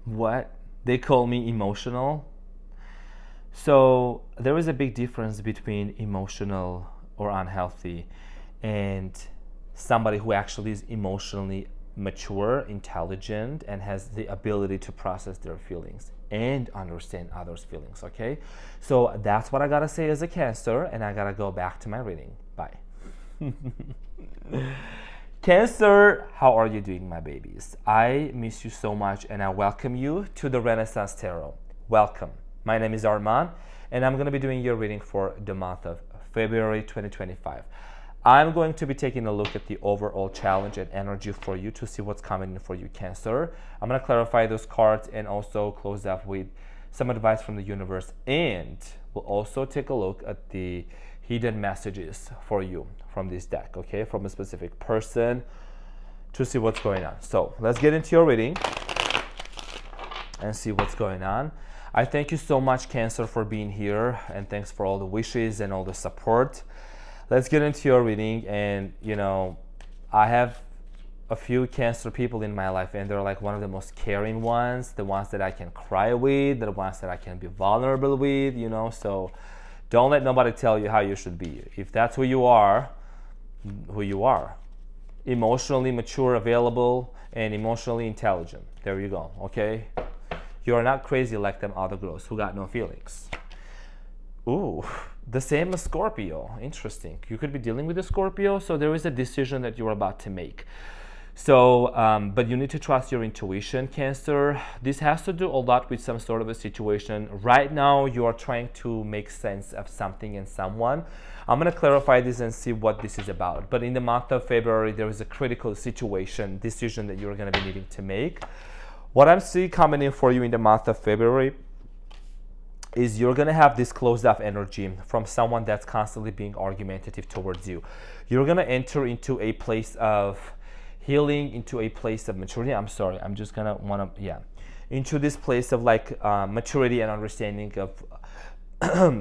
What? They call me emotional. So there is a big difference between emotional or unhealthy and somebody who actually is emotionally mature, intelligent, and has the ability to process their feelings and understand others' feelings. Okay? So that's what I gotta say as a Cancer, and I gotta go back to my reading. Bye. Cancer, how are you doing, my babies? I miss you so much, and I welcome you to the Renaissance Tarot. Welcome. My name is Arman, and I'm going to be doing your reading for the month of February 2025. I'm going to be taking a look at the overall challenge and energy for you to see what's coming in for you, Cancer. I'm going to clarify those cards and also close up with some advice from the universe, and we'll also take a look at the hidden messages for you from this deck, okay, from a specific person to see what's going on. So let's get into your reading and see what's going on. I thank you so much, Cancer, for being here, and thanks for all the wishes and all the support. Let's get into your reading. And I have a few Cancer people in my life, and they're like one of the most caring ones, the ones that I can cry with, the ones that I can be vulnerable with, so don't let nobody tell you how you should be. If that's who you are, emotionally mature, available, and emotionally intelligent. There you go, okay? You are not crazy like them other girls who got no feelings. Ooh, the same as Scorpio. Interesting. You could be dealing with a Scorpio, so there is a decision that you're about to make. So, but you need to trust your intuition, Cancer. This has to do a lot with some sort of a situation. Right now, you are trying to make sense of something and someone. I'm going to clarify this and see what this is about. But in the month of February, there is a critical situation, decision that you're going to be needing to make. What I'm seeing coming in for you in the month of February is you're going to have this closed off energy from someone that's constantly being argumentative towards you. You're going to enter into a place of healing, into a place of maturity. I'm sorry, I'm just gonna into this place of maturity and understanding of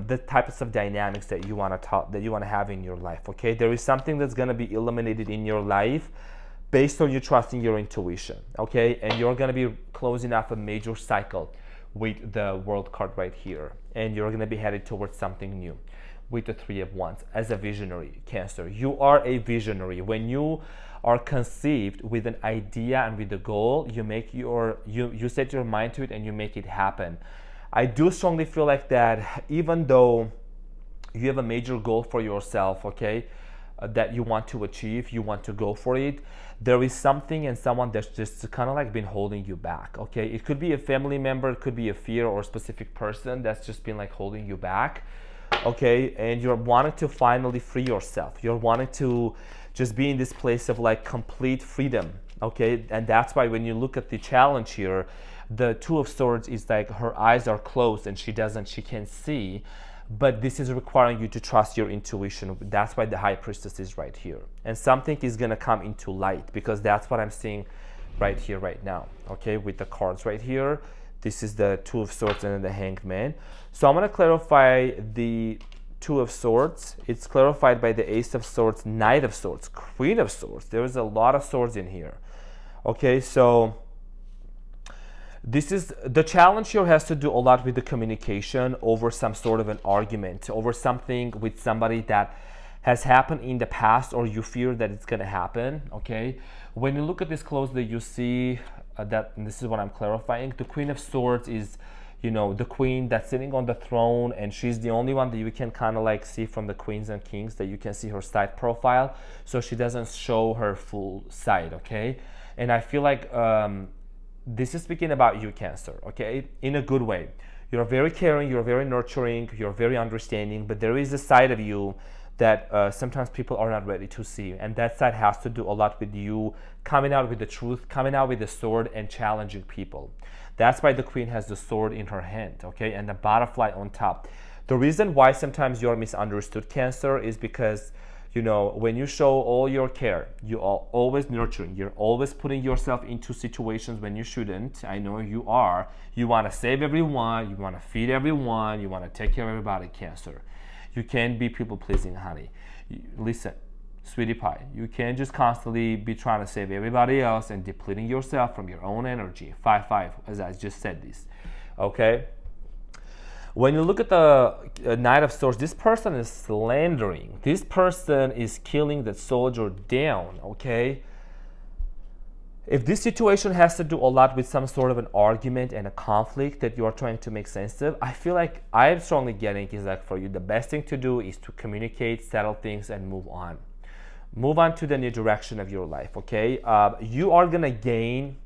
the types of dynamics that you want to have in your life. Okay, there is something that's going to be eliminated in your life based on you trusting your intuition. Okay, and you're going to be closing off a major cycle with the World card right here, and you're going to be headed towards something new with the Three of Wands. As a visionary, Cancer, you are a visionary. When you are conceived with an idea and with a goal, you set your mind to it and you make it happen. I do strongly feel like that, even though you have a major goal for yourself, okay, that you want to achieve, you want to go for it, there is something and someone that's just kind of like been holding you back. Okay, it could be a family member, it could be a fear or a specific person that's just been like holding you back. Okay, and you're wanting to finally free yourself. You're wanting to just be in this place of like complete freedom. Okay, and that's why when you look at the challenge here, the Two of Swords is like her eyes are closed and she can't see, but this is requiring you to trust your intuition. That's why the High Priestess is right here, and something is going to come into light, because that's what I'm seeing right here right now. Okay, with the cards right here, this is the Two of Swords and then the Hanged Man. So I'm going to clarify the Two of Swords. It's clarified by the Ace of Swords, Knight of Swords, Queen of Swords. There's a lot of swords in here. Okay, so this is the challenge here, has to do a lot with the communication over some sort of an argument, over something with somebody that has happened in the past or you fear that it's going to happen. Okay, when you look at this closely, you see that, and this is what I'm clarifying, the Queen of Swords is, the queen that's sitting on the throne, and she's the only one that you can kind of like see from the queens and kings, that you can see her side profile, so she doesn't show her full side. Okay, and I feel like this is speaking about you, Cancer, okay, in a good way. You're very caring, you're very nurturing, you're very understanding, but there is a side of you that sometimes people are not ready to see, and that side has to do a lot with you coming out with the truth, coming out with the sword and challenging people. That's why the Queen has the sword in her hand, okay, and the butterfly on top. The reason why sometimes you're misunderstood, Cancer, is because when you show all your care, you are always nurturing, you're always putting yourself into situations when you shouldn't. I know you are. You want to save everyone, you want to feed everyone, you want to take care of everybody, Cancer. You can't be people pleasing, honey. Listen, sweetie pie. You can't just constantly be trying to save everybody else and depleting yourself from your own energy. 5-5, as I just said this. Okay? When you look at the Knight of Swords, this person is slandering. This person is killing the soldier down, okay? If this situation has to do a lot with some sort of an argument and a conflict that you are trying to make sense of, I feel like I'm strongly getting is like for you, the best thing to do is to communicate, settle things, and move on. Move on to the new direction of your life, okay? You are gonna gain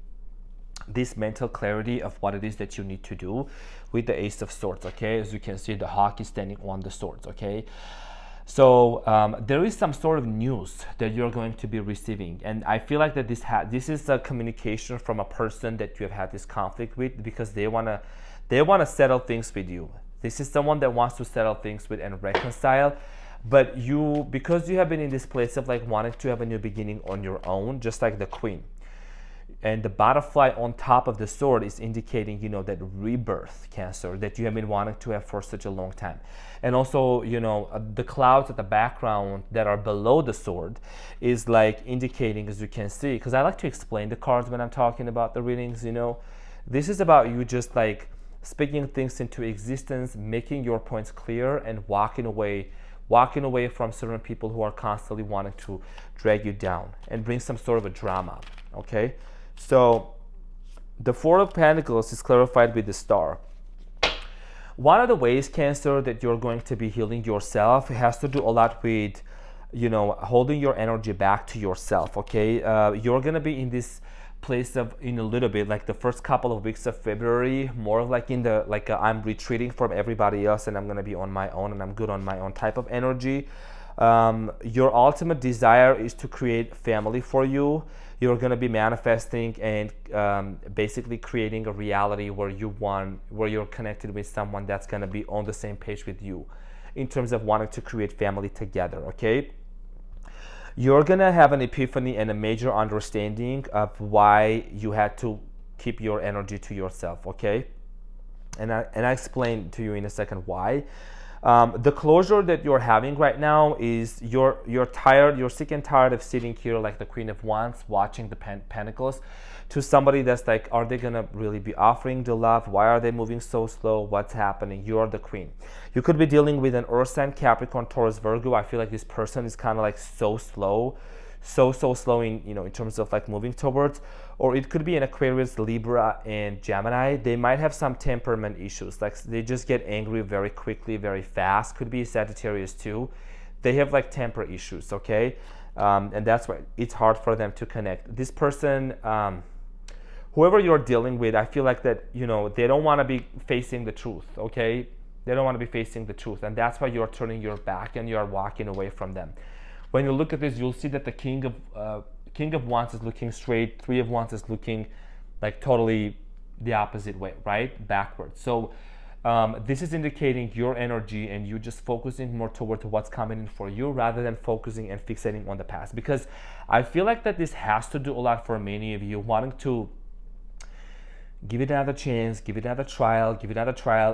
this mental clarity of what it is that you need to do with the Ace of Swords, okay? As you can see, the hawk is standing on the swords, okay? So there is some sort of news that you're going to be receiving, and I feel like that this is a communication from a person that you have had this conflict with, because they wanna settle things with you. This is someone that wants to settle things with and reconcile, but because you have been in this place of like wanting to have a new beginning on your own, just like the Queen. And the butterfly on top of the sword is indicating, that rebirth, Cancer, that you have been wanting to have for such a long time. And also, the clouds at the background that are below the sword is like indicating, as you can see, because I like to explain the cards when I'm talking about the readings, This is about you just like speaking things into existence, making your points clear, and walking away from certain people who are constantly wanting to drag you down and bring some sort of a drama, okay? So the Four of Pentacles is clarified with the Star. One of the ways, Cancer, that you're going to be healing yourself has to do a lot with, holding your energy back to yourself, okay? You're going to be in this place of, in a little bit, like the first couple of weeks of February, more of like I'm retreating from everybody else and I'm going to be on my own and I'm good on my own type of energy. Your ultimate desire is to create family for you. You're going to be manifesting and basically creating a reality where you're connected with someone that's going to be on the same page with you in terms of wanting to create family together, okay? You're going to have an epiphany and a major understanding of why you had to keep your energy to yourself, okay? And I explain to you in a second why. The closure that you're having right now is you're tired, you're sick and tired of sitting here like the Queen of Wands, watching the Pentacles, to somebody that's like, are they gonna really be offering the love? Why are they moving so slow? What's happening? You're the Queen. You could be dealing with an Earth sign, Capricorn, Taurus, Virgo. I feel like this person is kind of like so slow in terms of like moving towards. Or it could be an Aquarius, Libra, and Gemini. They might have some temperament issues, like they just get angry very quickly, very fast. Could be Sagittarius too. They have like temper issues, okay? And that's why it's hard for them to connect. This person, whoever you're dealing with, I feel like that, they don't want to be facing the truth, okay? They don't want to be facing the truth, and that's why you're turning your back and you're walking away from them. When you look at this, you'll see that the King of Wands is looking straight, Three of Wands is looking like totally the opposite way, right? Backwards. So this is indicating your energy and you just focusing more toward what's coming in for you rather than focusing and fixating on the past. Because I feel like that this has to do a lot for many of you, wanting to give it another chance, give it another trial,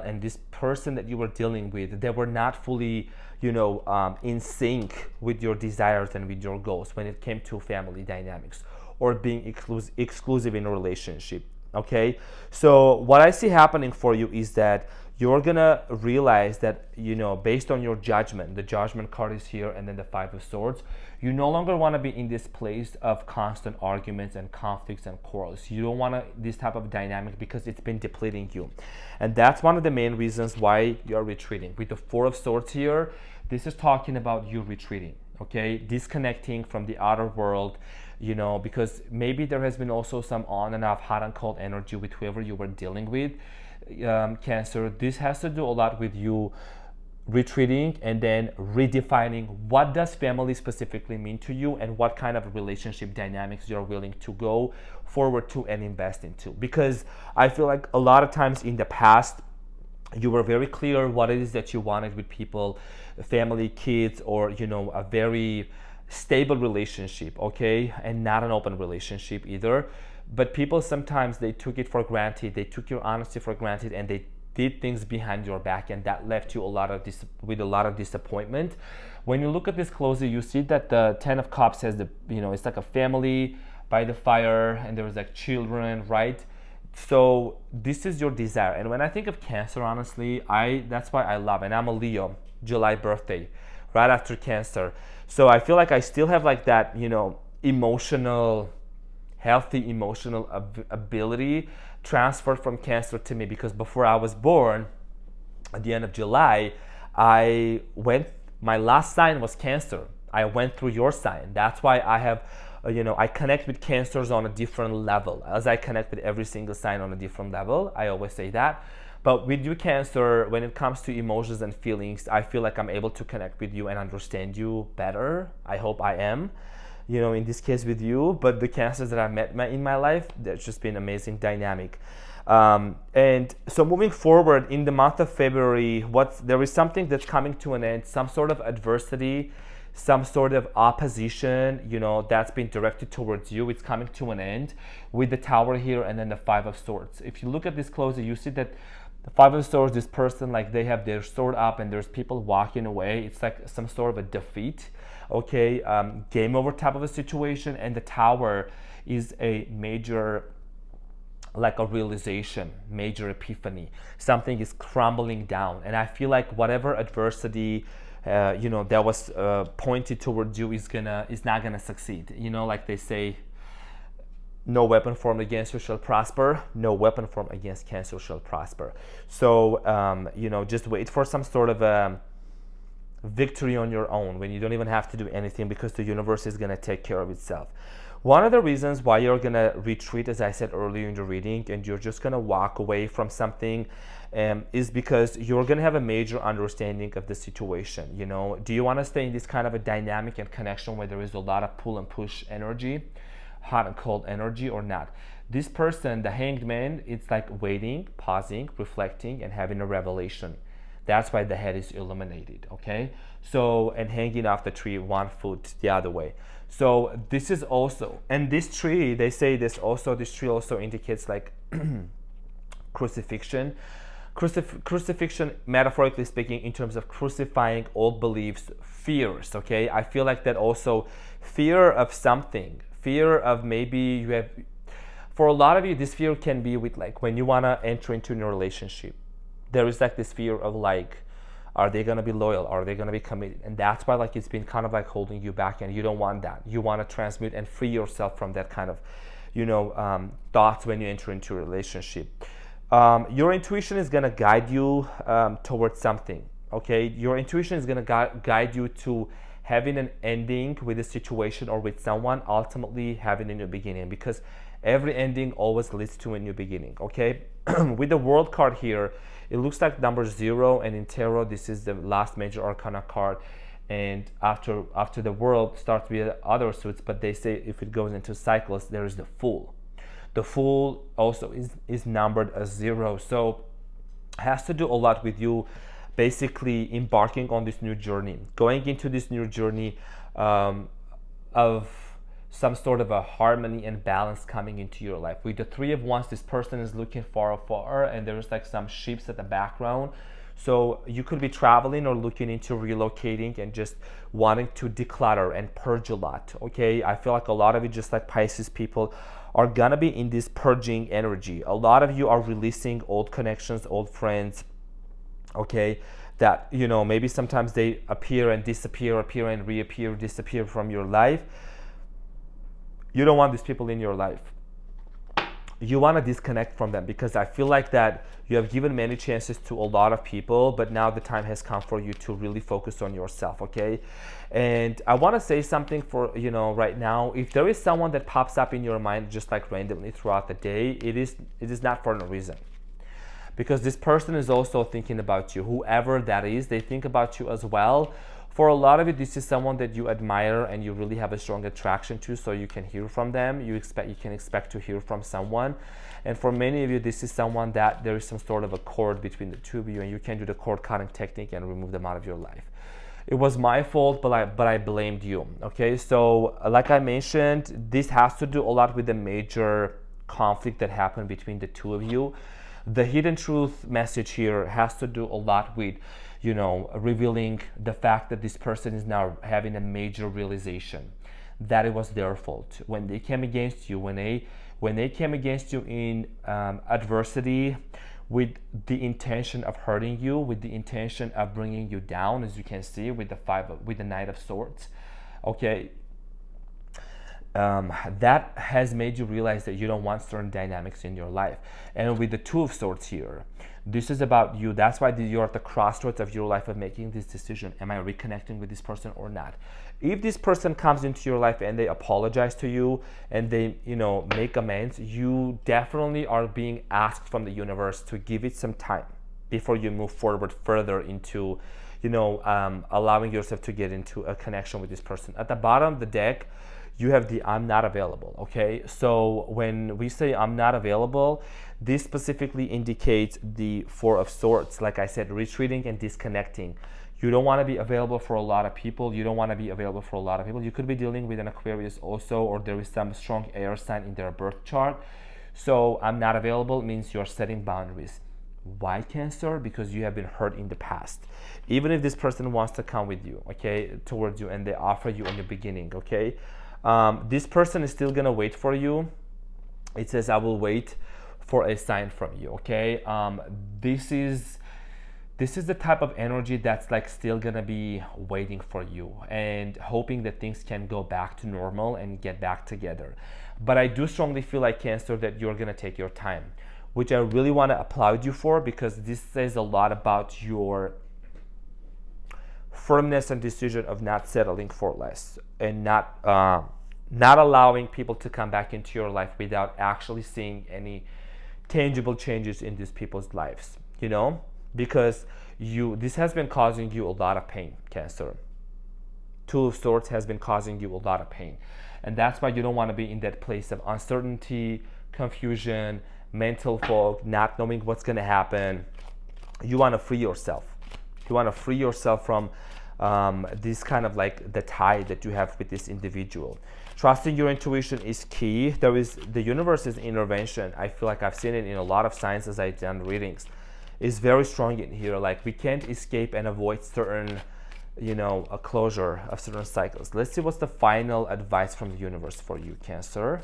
and this person that you were dealing with, they were not fully, in sync with your desires and with your goals when it came to family dynamics or being exclusive in a relationship, okay? So what I see happening for you is that you're gonna realize that, based on your judgment, the Judgment card is here, and then the Five of Swords, you no longer want to be in this place of constant arguments and conflicts and quarrels. You don't want this type of dynamic because it's been depleting you. And that's one of the main reasons why you're retreating. With the Four of Swords here, this is talking about you retreating, okay? Disconnecting from the outer world, because maybe there has been also some on and off, hot and cold energy with whoever you were dealing with. Cancer, this has to do a lot with you retreating and then redefining what does family specifically mean to you and what kind of relationship dynamics you're willing to go forward to and invest into. Because I feel like a lot of times in the past you were very clear what it is that you wanted with people, family, kids, or a very stable relationship, okay, and not an open relationship either. But people sometimes, they took it for granted, they took your honesty for granted, and they did things behind your back, and that left you with a lot of disappointment. When you look at this closely, you see that the Ten of Cups has it's like a family by the fire, and there's like children, right? So this is your desire. And when I think of Cancer, honestly, that's why I love, and I'm a Leo, July birthday, right after Cancer. So I feel like I still have like that, healthy emotional ability transferred from Cancer to me, because before I was born, at the end of July, my last sign was Cancer. I went through your sign. That's why I have, I connect with Cancers on a different level, as I connect with every single sign on a different level. I always say that. But with you, Cancer, when it comes to emotions and feelings, I feel like I'm able to connect with you and understand you better. I hope I am, in this case with you. But the Cancers that I've met in my life, there's just been amazing dynamic. And so moving forward in the month of February, there is something that's coming to an end, some sort of adversity, some sort of opposition, that's been directed towards you. It's coming to an end with the Tower here and then the Five of Swords. If you look at this closely, you see that the Five of Swords, this person, like they have their sword up and there's people walking away. It's like some sort of a defeat, okay? Game over type of a situation. And the Tower is a major, like a realization, major epiphany. Something is crumbling down. And I feel like whatever adversity that was pointed towards you is not gonna succeed. Like they say, no weapon formed against you shall prosper. No weapon formed against Cancer shall prosper. So just wait for some sort of a victory on your own, when you don't even have to do anything, because the universe is gonna take care of itself. One of the reasons why you're gonna retreat, as I said earlier in the reading, and you're just gonna walk away from something, is because you're gonna have a major understanding of the situation. Do you want to stay in this kind of a dynamic and connection where there is a lot of pull and push energy, hot and cold energy, or not? This person, the Hanged Man, it's like waiting, pausing, reflecting, and having a revelation. That's why the head is illuminated, okay? So, and hanging off the tree, one foot the other way. So this is also, and this tree, they say this tree also indicates like crucifixion. Crucifixion, metaphorically speaking, in terms of crucifying old beliefs, fears, okay? I feel like that also, fear of something, fear of maybe you have, for a lot of you, this fear can be with like when you want to enter into a new relationship. There is like this fear of like, are they going to be loyal? Are they going to be committed? And that's why like it's been kind of like holding you back, and you don't want that. You want to transmute and free yourself from that kind of, thoughts when you enter into a relationship. Your intuition is going to guide you towards something, okay? Your intuition is going to guide you to having an ending with a situation or with someone, ultimately having a new beginning, because every ending always leads to a new beginning, okay? With the World card here, it looks like number 0, and in tarot, this is the last major arcana card. And after the World starts with other suits, but they say if it goes into cycles, there is the Fool. The Fool also is numbered as 0. So has to do a lot with you basically embarking on this new journey, going into this new journey of some sort of a harmony and balance coming into your life. With the Three of Wands, this person is looking far, and there's like some sheep at the background. So you could be traveling or looking into relocating and just wanting to declutter and purge a lot, okay? I feel like a lot of you, just like Pisces people, are gonna be in this purging energy. A lot of you are releasing old connections, old friends, okay? That, maybe sometimes they appear and disappear, appear and reappear, disappear from your life. You don't want these people in your life. You want to disconnect from them, because I feel like that you have given many chances to a lot of people, but now the time has come for you to really focus on yourself, okay? And I want to say something for, right now, if there is someone that pops up in your mind just like randomly throughout the day, it is not for no reason. Because this person is also thinking about you. Whoever that is, they think about you as well. For a lot of you, this is someone that you admire and you really have a strong attraction to, so you can hear from them. You can expect to hear from someone. And for many of you, this is someone that there is some sort of a cord between the two of you, and you can do the cord cutting technique and remove them out of your life. It was my fault, but I blamed you, okay? So like I mentioned, this has to do a lot with the major conflict that happened between the two of you. The hidden truth message here has to do a lot with, revealing the fact that this person is now having a major realization that it was their fault when they came against you, when they came against you in adversity, with the intention of hurting you, with the intention of bringing you down, as you can see with the Knight of Swords. Okay, that has made you realize that you don't want certain dynamics in your life. And with the Two of Swords here, this is about you. That's why you're at the crossroads of your life of making this decision. Am I reconnecting with this person or not? If this person comes into your life and they apologize to you and they, make amends, you definitely are being asked from the universe to give it some time before you move forward further into, allowing yourself to get into a connection with this person. At the bottom of the deck, you have the I'm not available, okay? So when we say I'm not available, this specifically indicates the Four of Swords. Like I said, retreating and disconnecting. You don't want to be available for a lot of people. You don't want to be available for a lot of people. You could be dealing with an Aquarius also, or there is some strong air sign in their birth chart. So I'm not available means you're setting boundaries. Why, Cancer? Because you have been hurt in the past. Even if this person wants to come with you, okay, towards you, and they offer you in the beginning, okay, this person is still gonna wait for you. It says, I will wait for a sign from you, okay? This is the type of energy that's like still gonna be waiting for you and hoping that things can go back to normal and get back together. But I do strongly feel like, Cancer, that you're gonna take your time, which I really want to applaud you for, because this says a lot about your firmness and decision of not settling for less and not allowing people to come back into your life without actually seeing any tangible changes in these people's lives, because this has been causing you a lot of pain, Cancer. Two of Swords has been causing you a lot of pain, and that's why you don't want to be in that place of uncertainty, confusion, mental fog, not knowing what's going to happen. You want to free yourself. You want to free yourself from this kind of like the tie that you have with this individual. Trusting your intuition is key. The universe's intervention. I feel like I've seen it in a lot of signs as I've done readings. Is very strong in here. Like, we can't escape and avoid certain, a closure of certain cycles. Let's see what's the final advice from the universe for you, Cancer.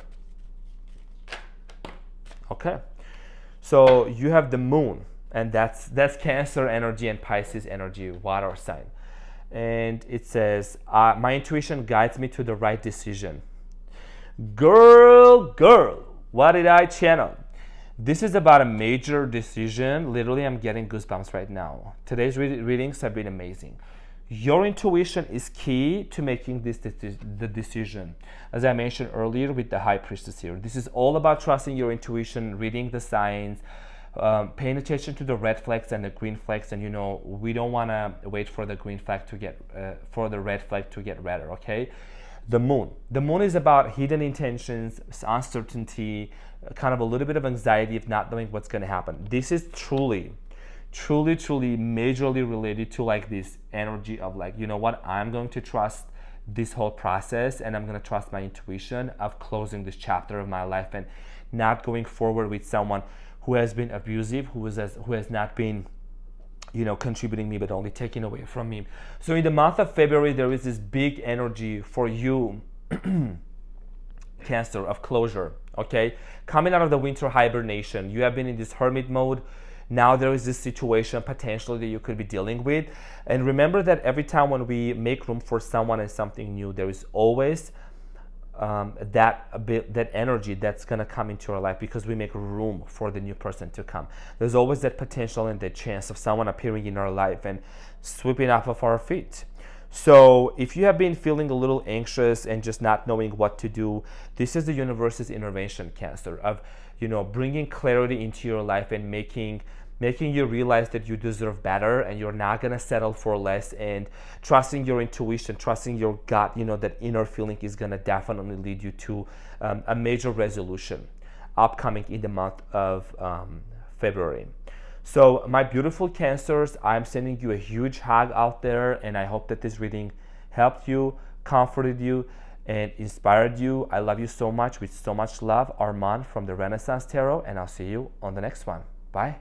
Okay, so you have the Moon, and that's Cancer energy and Pisces energy, water sign. And it says, my intuition guides me to the right decision. Girl, what did I channel? This is about a major decision. Literally, I'm getting goosebumps right now. Today's readings have been amazing. Your intuition is key to making the decision. As I mentioned earlier with the High Priestess here, this is all about trusting your intuition, reading the signs, paying attention to the red flags and the green flags. And we don't want to wait for the green flag to get for the red flag to get redder. Okay, the moon is about hidden intentions, uncertainty, kind of a little bit of anxiety of not knowing what's going to happen. This is truly majorly related to like this energy of like, I'm going to trust this whole process, and I'm going to trust my intuition of closing this chapter of my life and not going forward with someone who has been abusive, who has not been contributing me but only taking away from me. So in the month of February, there is this big energy for you, Cancer, of closure. Okay, coming out of the winter hibernation, you have been in this hermit mode. Now there is this situation potentially that you could be dealing with. And remember that every time when we make room for someone and something new, there is always that energy that's going to come into our life, because we make room for the new person to come. There's always that potential and that chance of someone appearing in our life and sweeping off of our feet. So if you have been feeling a little anxious and just not knowing what to do, this is the universe's intervention, Cancer, of bringing clarity into your life and making you realize that you deserve better and you're not going to settle for less, and trusting your intuition, trusting your gut, that inner feeling is going to definitely lead you to a major resolution upcoming in the month of February. So my beautiful Cancers, I'm sending you a huge hug out there, and I hope that this reading helped you, comforted you, and inspired you. I love you so much with so much love. Armand from the Renaissance Tarot, and I'll see you on the next one. Bye.